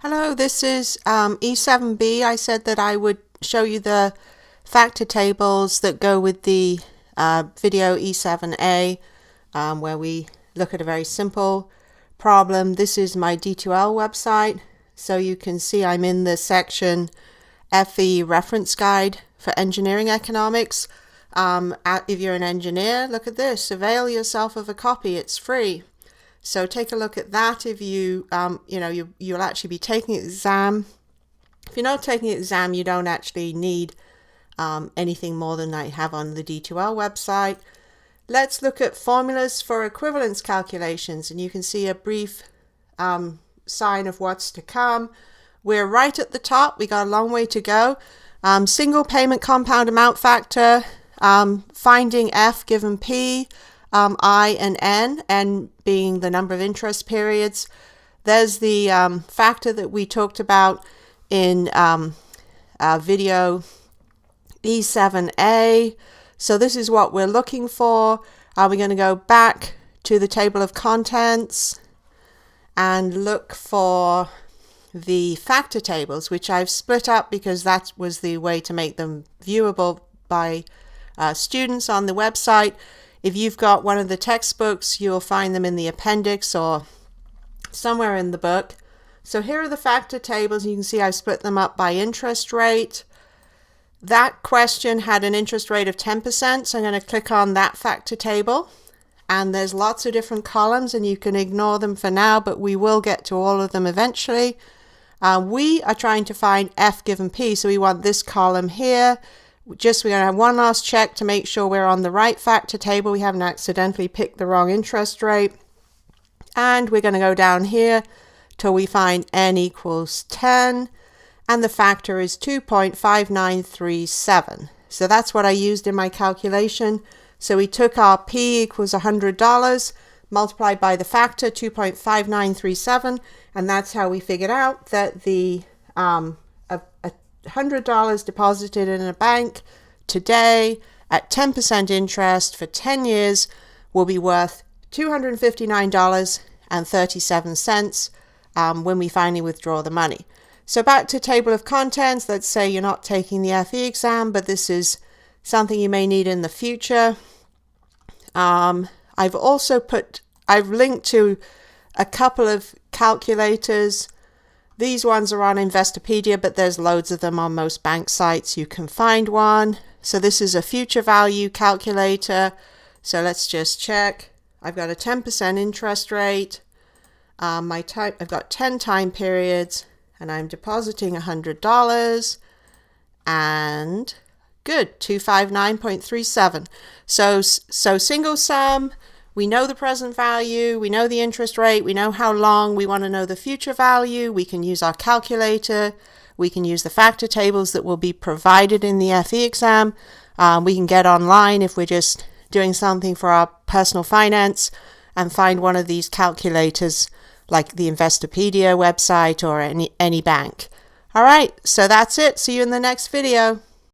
Hello, this is E7B. I said that I would show you the factor tables that go with the video E7A, where we look at a very simple problem. This is my D2L website, so you can see I'm in the section FE Reference Guide for Engineering Economics. If you're an engineer, look at this. Avail yourself of a copy. It's free. So take a look at that if you'll actually be taking the exam. If you're not taking the exam, you don't actually need anything more than I have on the D2L website. Let's look at formulas for equivalence calculations, and you can see a brief sign of what's to come. We're right at the top. We got a long way to go. Single payment compound amount factor, finding F given P, I and N being the number of interest periods. There's the factor that we talked about in video E7A. So this is what we're looking for. We're going to go back to the table of contents and look for the factor tables, which I've split up because that was the way to make them viewable by students on the website. If you've got one of the textbooks, you'll find them in the appendix or somewhere in the book. So here are the factor tables. You can see I've split them up by interest rate. That question had an interest rate of 10%, so I'm going to click on that factor table. And there's lots of different columns, and you can ignore them for now, but we will get to all of them eventually. We are trying to find F given P, so we want this column here. We're going to have one last check to make sure we're on the right factor table. We haven't accidentally picked the wrong interest rate. And we're going to go down here till we find N equals 10. And the factor is 2.5937. So that's what I used in my calculation. So we took our P equals $100, multiplied by the factor 2.5937. And that's how we figured out that the $100 deposited in a bank today at 10% interest for 10 years will be worth $259.37 when we finally withdraw the money. So back to table of contents. Let's say you're not taking the FE exam, but this is something you may need in the future. I've linked to a couple of calculators. These ones are on Investopedia, but there's loads of them on most bank sites. You can find one. So this is a future value calculator. So let's just check. I've got a 10% interest rate. I've got 10 time periods, and I'm depositing $100. And good, 259.37. So single sum. We know the present value, we know the interest rate, we know how long, we want to know the future value. We can use our calculator, we can use the factor tables that will be provided in the FE exam. We can get online if we're just doing something for our personal finance and find one of these calculators like the Investopedia website or any bank. All right, so that's it. See you in the next video.